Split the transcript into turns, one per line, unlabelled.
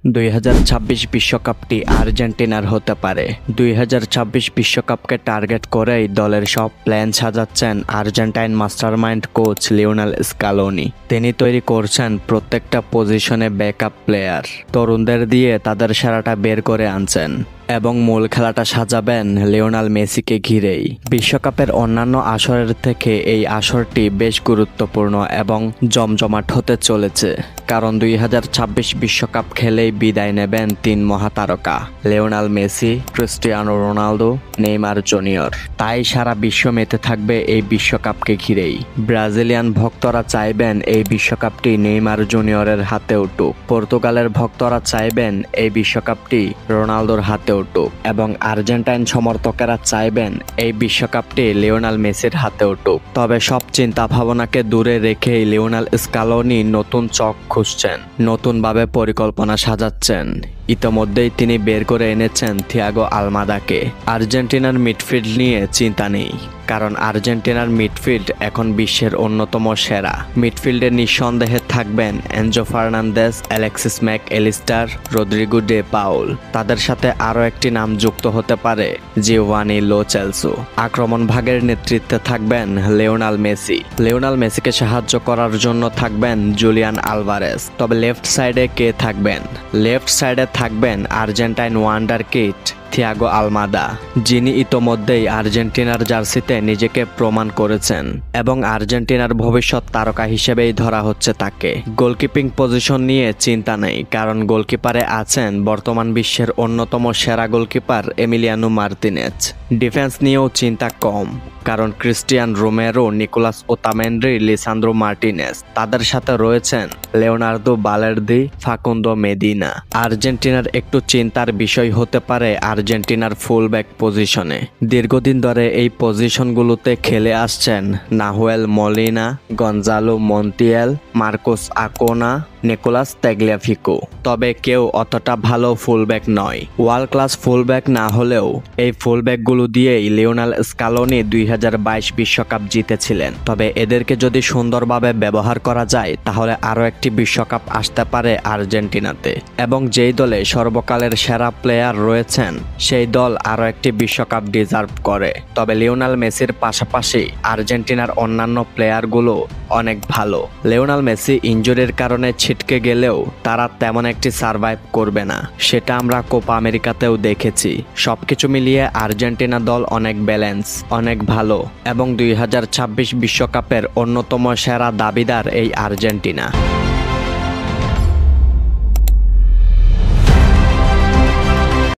2026 বিশ্বকাপটি আর্জেন্টিনার হতে পারে। 2026 বিশ্বকাপকে টার্গেট করেই দলের সব প্ল্যান সাজাচ্ছেন Argentine mastermind coach Lionel Scaloni. তিনি তৈরি করছেন প্রত্যেকটা পজিশনে ব্যাকআপ প্লেয়ার, তরুণদের দিয়ে তাদের সেরাটা বের করে আনছেন এবং মূল খেলাটা সাজাবেন লিওনেল মেসিকে ঘিরেই। বিশ্বকাপের অন্যান্য আসরের থেকে এই আসরটি বেশ গুরুত্বপূর্ণ এবং জমজমাট হতে চলেছে, কারণ 2026 বিশ্বকাপ খেলেই বিদায় নেবেন তিন মহাতারকা Lionel Messi, Cristiano Ronaldo, Neymar junior. তাই সারা বিশ্ব মেতে থাকবে এই বিশ্বকাপকে ঘিরেই। ব্রাজিলিয়ান ভক্তরা চাইবেন এই বিশ্বকাপটি নেইমার জুনিয়রের হাতে উঠুক, পর্তুগালের ভক্তরা চাইবেন এই বিশ্বকাপটি রোনালদোর হাতে উঠুক এবং আর্জেন্টাইন সমর্থকেরা চাইবেন এই বিশ্বকাপটি লিওনেল মেসির হাতে উঠুক। তবে সব চিন্তা ভাবনাকে দূরে রেখেই লিওনেল স্কালোনি নতুন চক খুঁজছেন, নতুনভাবে পরিকল্পনা সাজাচ্ছেন। ইতোমধ্যেই তিনি বের করে এনেছেন থিয়াগো আলমাদাকে। আর্জেন্টিনার মিডফিল্ড নিয়ে চিন্তা নেই, কারণ আর্জেন্টিনার মিডফিল্ড এখন বিশ্বের অন্যতম সেরা। মিডফিল্ডে নিঃসন্দেহে থাকবেন Enzo Fernandez, Alexis Mac Allister, Rodrigo De Paul. তাদের সাথে আরও একটি নাম যুক্ত হতে পারে, জিওভানি লো চেলসো। আক্রমণ ভাগের নেতৃত্বে থাকবেন লিওনেল মেসি। লিওনেল মেসিকে সাহায্য করার জন্য থাকবেন জুলিয়ান আলভারেজ। তবে লেফট সাইডে কে থাকবেন? লেফট সাইডে থাকবেন Argentine wonder kid Thiago Almada, যিনি ইতোমধ্যেই আর্জেন্টিনার জার্সিতে নিজেকে প্রমাণ করেছেন এবং আর্জেন্টিনার ভবিষ্যৎ তারকা হিসেবেই ধরা হচ্ছে তাকে। গোলকিপিং পজিশন নিয়ে চিন্তা নেই, কারণ গোলকিপারে আছেন বর্তমান বিশ্বের অন্যতম সেরা গোলকিপার এমিলিয়ানো মার্তিনেজ। ডিফেন্স নিয়েও চিন্তা কম, কারণ Cristian Romero, Nicolas Otamendi, Lisandro Martinez. তাদের সাথে রয়েছেন লিওনার্দো বালের্দি, ফাকুন্দো মেদিনা। আর্জেন্টিনার একটু চিন্তার বিষয় হতে পারে আর্জেন্টিনার ফুলব্যাক পজিশনে। দীর্ঘদিন ধরে এই পজিশনগুলোতে খেলে আসছেন Nahuel Molina, Gonzalo Montiel, Marcos Acuna, Nicolas Tagliafico. তবে কেউ অতটা ভালো ফুলব্যাক নয়। ওয়ার্ল্ড ক্লাস ফুলব্যাক না হলেও এই ফুলব্যাকগুলো দিয়েই লিওনেল স্কালোনি 2022 বিশ্বকাপ জিতেছিলেন। তবে এদেরকে যদি সুন্দরভাবে ব্যবহার করা যায়, তাহলে আরও একটি বিশ্বকাপ আসতে পারে আর্জেন্টিনাতে। এবং যেই দলে সর্বকালের সেরা প্লেয়ার রয়েছেন, সেই দল আরও একটি বিশ্বকাপ ডিজার্ভ করে। তবে লিওনেল মেসির পাশাপাশি আর্জেন্টিনার অন্যান্য প্লেয়ারগুলো অনেক ভালো। লিওনেল মেসি ইনজুরির কারণে ছিটকে গেলেও তারা তেমন একটি সারভাইভ করবে না, সেটা আমরা কোপা আমেরিকাতেও দেখেছি। সবকিছু মিলিয়ে আর্জেন্টিনা দল অনেক ব্যালেন্স, অনেক ভালো এবং 2026 বিশ্বকাপের অন্যতম সেরা দাবিদার এই আর্জেন্টিনা।